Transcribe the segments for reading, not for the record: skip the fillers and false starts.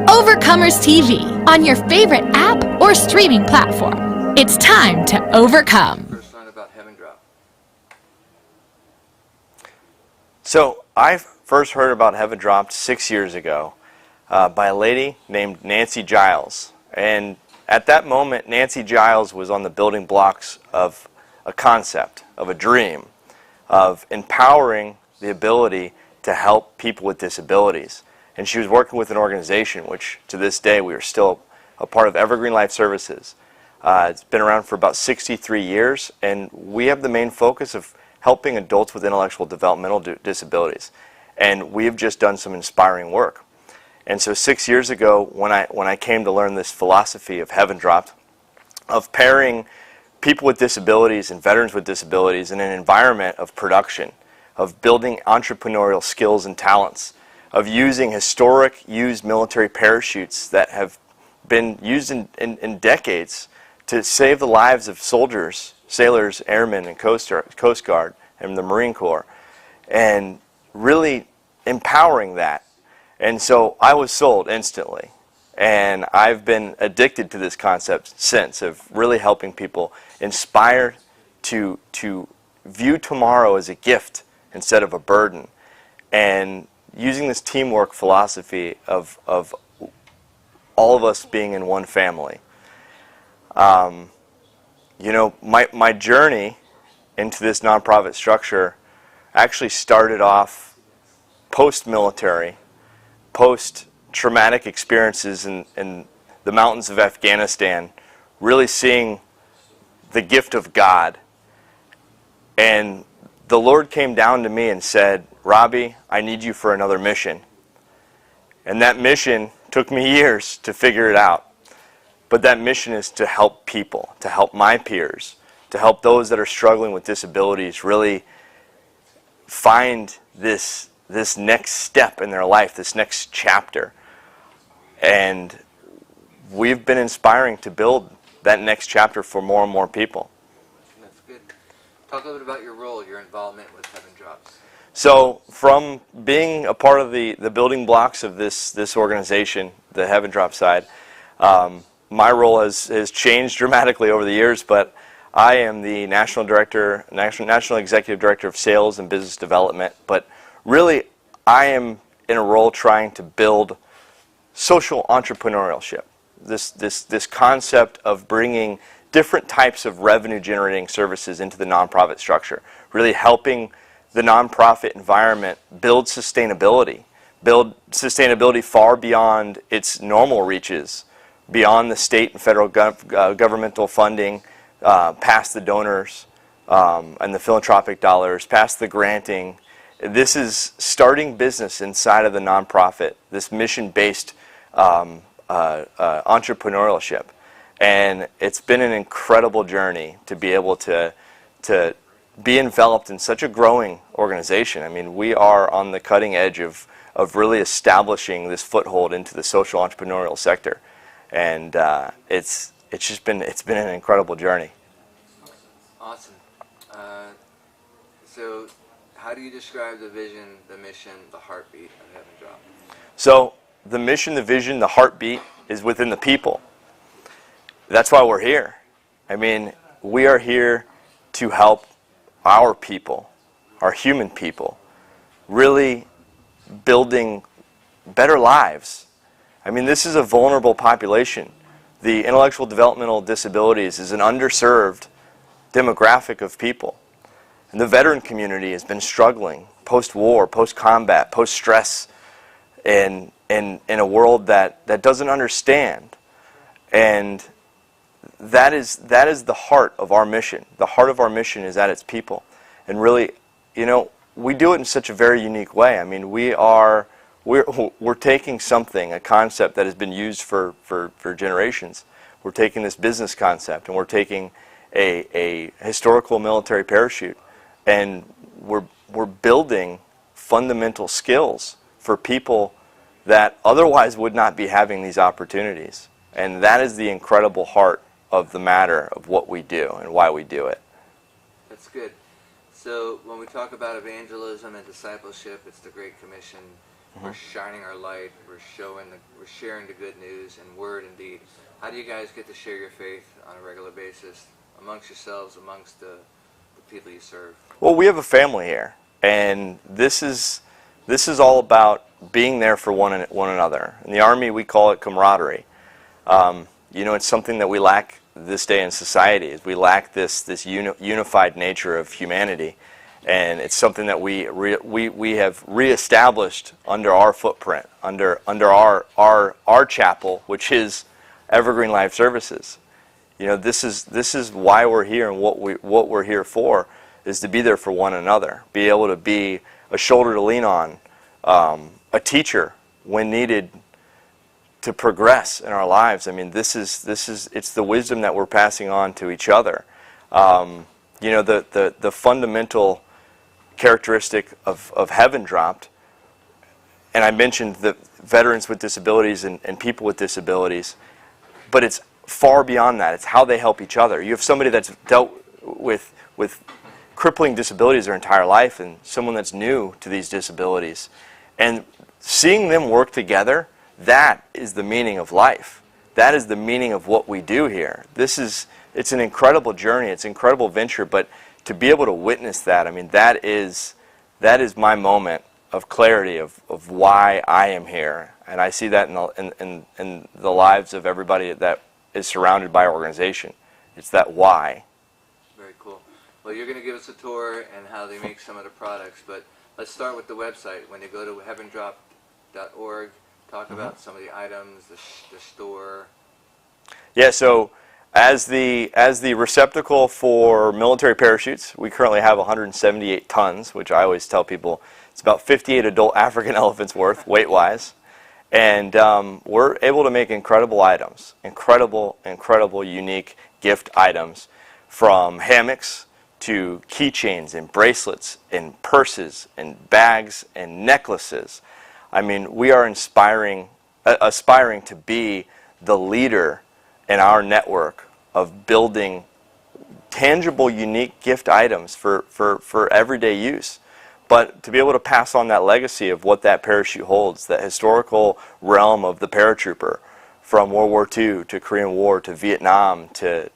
Overcomers TV on your favorite app or streaming platform. It's time to overcome. First learned about HEAVENDROPt. So I first heard about HEAVENDROPt 6 years ago by a lady named Nancy Giles. And at that moment, Nancy Giles was on the building blocks of a concept, of a dream, of empowering the ability to help people with disabilities. And she was working with an organization which, to this day, we are still a part of Evergreen Life Services. It's been around for about 63 years, and we have the main focus of helping adults with intellectual developmental disabilities. And we have just done some inspiring work. And so 6 years ago, when I came to learn this philosophy of HEAVENDROPt, of pairing people with disabilities and veterans with disabilities in an environment of production, of building entrepreneurial skills and talents, of using historic used military parachutes that have been used in decades to save the lives of soldiers, sailors, airmen, and Coast Guard, and the Marine Corps, and really empowering that. And so I was sold instantly. And I've been addicted to this concept since, of really helping people inspired to view tomorrow as a gift instead of a burden. And using this teamwork philosophy of all of us being in one family. You know, my journey into this nonprofit structure actually started off post-military, post-traumatic experiences in the mountains of Afghanistan, really seeing the gift of God. And the Lord came down to me and said, "Robby, I need you for another mission." And that mission took me years to figure it out. But that mission is to help people, to help my peers, to help those that are struggling with disabilities really find this next step in their life, this next chapter. And we've been inspiring to build that next chapter for more and more people. That's good. Talk a little bit about your role, your involvement with HEAVENDROPt. So from being a part of the building blocks of this organization, the HEAVENDROPt side, my role has changed dramatically over the years, but I am the National Executive Director of Sales and Business Development. But really, I am in a role trying to build social entrepreneurship. This concept of bringing different types of revenue-generating services into the nonprofit structure, really helping the nonprofit environment build sustainability far beyond its normal reaches, beyond the state and federal governmental funding, past the donors and the philanthropic dollars, past the granting. This is starting business inside of the nonprofit, this mission-based entrepreneurship. And it's been an incredible journey to be able to be enveloped in such a growing organization. I mean, we are on the cutting edge of really establishing this foothold into the social entrepreneurial sector. And it's been an incredible journey. Awesome. So how do you describe the vision, the mission, the heartbeat of HEAVENDROPt? So the mission, the vision, the heartbeat is within the people. That's why we're here. I mean, we are here to help our people, our human people, really building better lives. I mean, this is a vulnerable population. The intellectual developmental disabilities is an underserved demographic of people. And the veteran community has been struggling post-war, post-combat, post-stress in a world that doesn't understand. And that is the heart of our mission. The heart of our mission is at its people. And really, you know, we do it in such a very unique way. I mean, we're taking something, a concept that has been used for generations. We're taking this business concept, and we're taking a historical military parachute, and we're building fundamental skills for people that otherwise would not be having these opportunities. And that is the incredible heart of the matter of what we do and why we do it. That's good. So when we talk about evangelism and discipleship, it's the Great Commission. we're shining our light, we're sharing the good news in word and deed. How do you guys get to share your faith on a regular basis amongst yourselves, amongst the people you serve? Well, we have a family here, and this is all about being there for one another. In the Army, we call it camaraderie. You know, it's something that we lack this day in society. Is we lack this unified nature of humanity, and it's something that we have reestablished under our footprint, under our chapel, which is Evergreen Life Services. You know, this is why we're here, and what we're here for is to be there for one another, be able to be a shoulder to lean on, a teacher when needed to progress in our lives. I mean, it's the wisdom that we're passing on to each other. You know, the fundamental characteristic of HEAVENDROPt, and I mentioned the veterans with disabilities and people with disabilities, but it's far beyond that. It's how they help each other. You have somebody that's dealt with crippling disabilities their entire life, and someone that's new to these disabilities, and seeing them work together, that is the meaning of life. That is the meaning of what we do here. It's an incredible journey. It's an incredible venture, but to be able to witness that, I mean, that is my moment of clarity of why I am here, and I see that in the lives of everybody that is surrounded by our organization. It's that why. Very cool. Well, you're going to give us a tour and how they make some of the products, but let's start with the website. When you go to HEAVENDROPt.org, talk about some of the items, the store. Yeah, so as the receptacle for military parachutes, we currently have 178 tons, which I always tell people it's about 58 adult African elephants worth, weight-wise. And we're able to make incredible items, incredible, unique gift items, from hammocks to keychains and bracelets and purses and bags and necklaces. I mean, we are aspiring to be the leader in our network of building tangible, unique gift items for everyday use. But to be able to pass on that legacy of what that parachute holds, that historical realm of the paratrooper, from World War II to Korean War to Vietnam to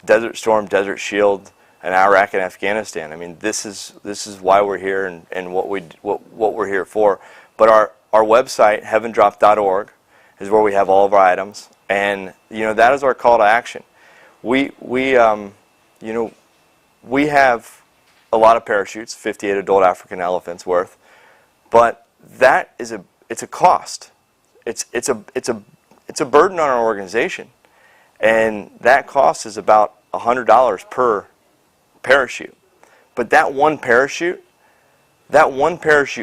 Desert Storm, Desert Shield, and Iraq and Afghanistan. I mean, this is why we're here and what we're here for. But our website, HEAVENDROPt.org, is where we have all of our items, and you know, that is our call to action. We have a lot of parachutes, 58 adult African elephants worth, but it's a cost. It's a burden on our organization, and that cost is about $100 per parachute. But that one parachute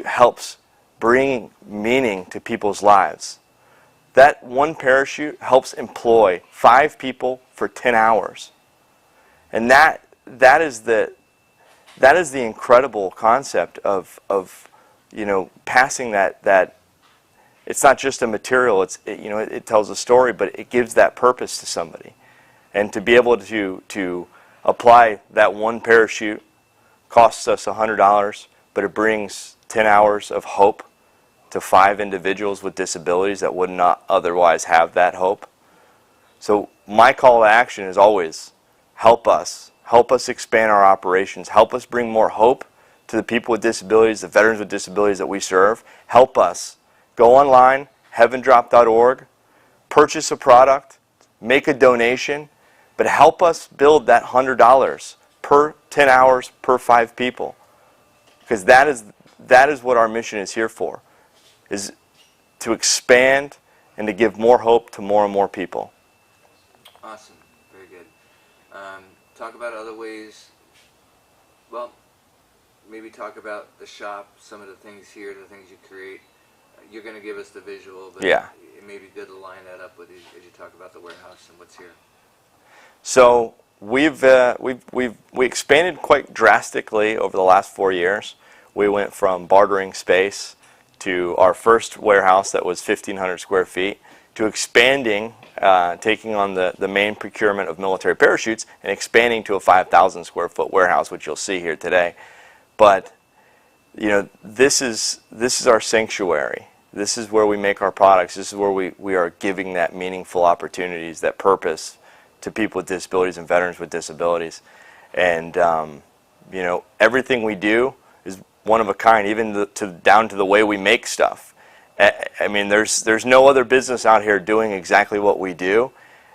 helps bring meaning to people's lives. That one parachute helps employ 5 people for 10 hours, and that is the incredible concept of you know, passing that. It's not just a material. It tells a story, but it gives that purpose to somebody. And to be able to apply that one parachute costs us $100, but it brings 10 hours of hope to 5 individuals with disabilities that would not otherwise have that hope. So my call to action is always help us. Help us expand our operations. Help us bring more hope to the people with disabilities, the veterans with disabilities that we serve. Help us. Go online, heavendrop.org, purchase a product, make a donation, but help us build that $100 per 10 hours per 5 people. Because that is what our mission is here for, is to expand and to give more hope to more and more people. Awesome. Very good. Talk about other ways. Well, maybe talk about the shop, some of the things here, the things you create. You're going to give us the visual, but yeah, it may be good to line that up with you as you talk about the warehouse and what's here. So we expanded quite drastically over the last 4 years. We went from bartering space to our first warehouse that was 1,500 square feet to expanding, taking on the main procurement of military parachutes and expanding to a 5,000 square foot warehouse, which you'll see here today. But you know, this is our sanctuary. This is where we make our products. This is where we are giving that meaningful opportunities, that purpose to people with disabilities and veterans with disabilities. And you know, everything we do is one of a kind, even down to the way we make stuff. I mean, there's no other business out here doing exactly what we do.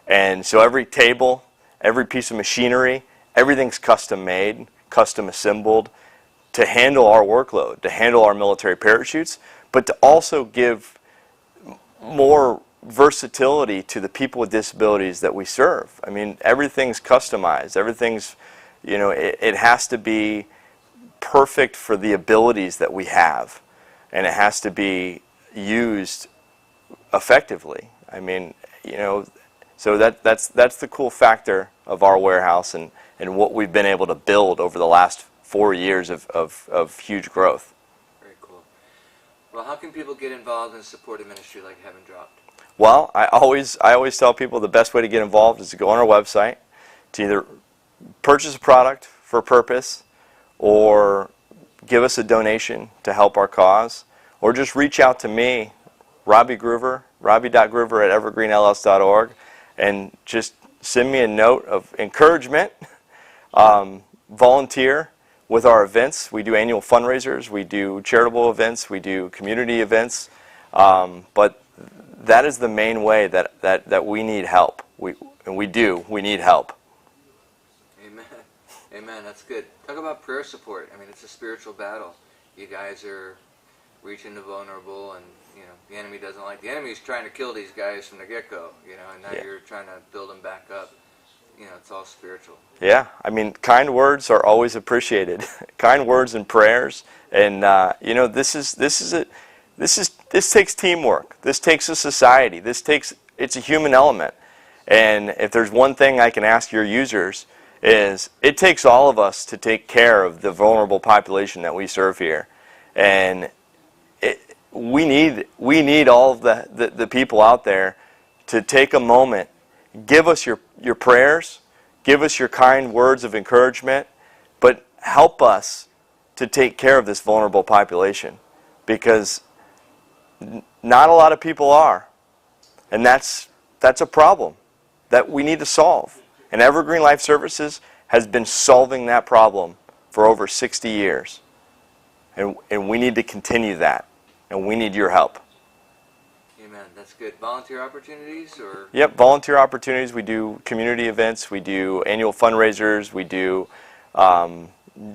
And so every table, every piece of machinery, everything's custom made, custom assembled to handle our workload, to handle our military parachutes, but to also give more versatility to the people with disabilities that we serve. I mean, everything's customized. Everything's, you know, it has to be perfect for the abilities that we have, and it has to be used effectively. I mean, you know, so that's the cool factor of our warehouse and what we've been able to build over the last 4 years of huge growth. Very cool. Well, how can people get involved and support a ministry like HEAVENDROPt? Well, I always tell people the best way to get involved is to go on our website, to either purchase a product for a purpose, or give us a donation to help our cause, or just reach out to me, Robby Groover, robby.groover@evergreenls.org, and just send me a note of encouragement. Volunteer with our events. We do annual fundraisers, we do charitable events, we do community events, but that is the main way that we need help. We need help. Amen. Amen. That's good. Talk about prayer support. I mean, it's a spiritual battle. You guys are reaching the vulnerable, and you know the enemy doesn't like. The enemy's trying to kill these guys from the get-go. You know, and now you're trying to build them back up. You know, it's all spiritual. Yeah, I mean, kind words are always appreciated. Kind words and prayers, and you know, this takes teamwork. This takes a society. It's a human element. And if there's one thing I can ask your users is, it takes all of us to take care of the vulnerable population that we serve here, and we need all of the people out there to take a moment. Give us your prayers, give us your kind words of encouragement, but help us to take care of this vulnerable population, because not a lot of people are, and that's a problem that we need to solve. And Evergreen Life Services has been solving that problem for over 60 years, and we need to continue that, and we need your help. Amen. That's good. Volunteer opportunities, or? Yep, volunteer opportunities. We do community events. We do annual fundraisers. We do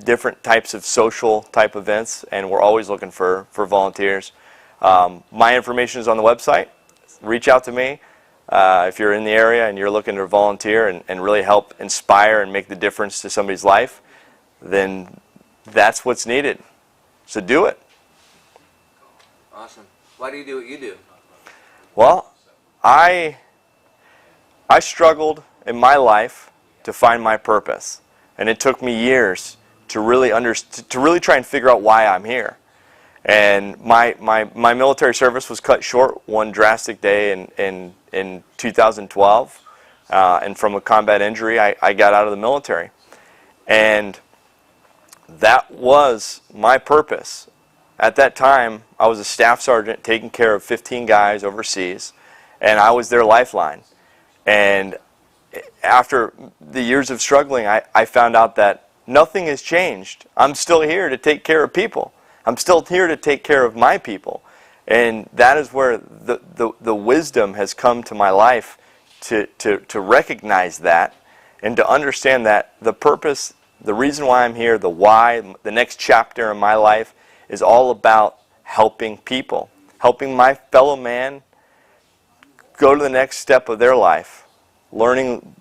different types of social type events, and we're always looking for volunteers. My information is on the website. Reach out to me if you're in the area and you're looking to volunteer and really help inspire and make the difference to somebody's life. Then that's what's needed. So do it. Awesome. Why do you do what you do? Well, I struggled in my life to find my purpose, and it took me years to really try and figure out why I'm here. And my military service was cut short one drastic day in 2012, and from a combat injury, I got out of the military, and that was my purpose. At that time, I was a staff sergeant taking care of 15 guys overseas, and I was their lifeline. And after the years of struggling, I found out that nothing has changed. I'm still here to take care of people. I'm still here to take care of my people. And that is where the wisdom has come to my life to recognize that and to understand that the purpose, the reason why I'm here, the why, the next chapter in my life is all about helping people, helping my fellow man go to the next step of their life, learning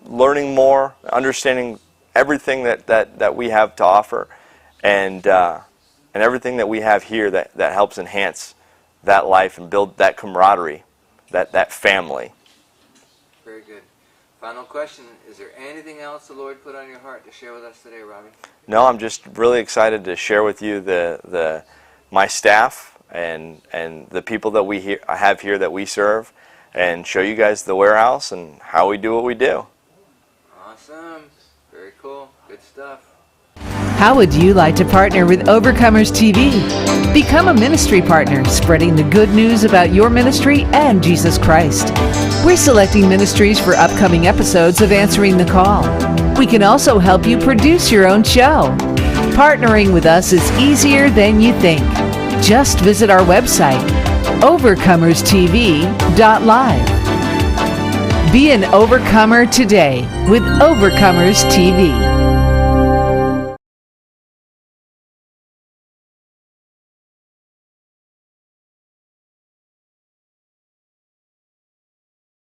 more, understanding everything that we have to offer, and everything that we have here that helps enhance that life and build that camaraderie, that family. Very good. Final question, is there anything else the Lord put on your heart to share with us today, Robby? No, I'm just really excited to share with you my staff and the people that we have here that we serve, and show you guys the warehouse and how we do what we do. Awesome. Very cool. Good stuff. How would you like to partner with Overcomers TV? Become a ministry partner, spreading the good news about your ministry and Jesus Christ. We're selecting ministries for upcoming episodes of Answering the Call. We can also help you produce your own show. Partnering with us is easier than you think. Just visit our website, OvercomersTV.LIVE. Be an overcomer today with Overcomers TV.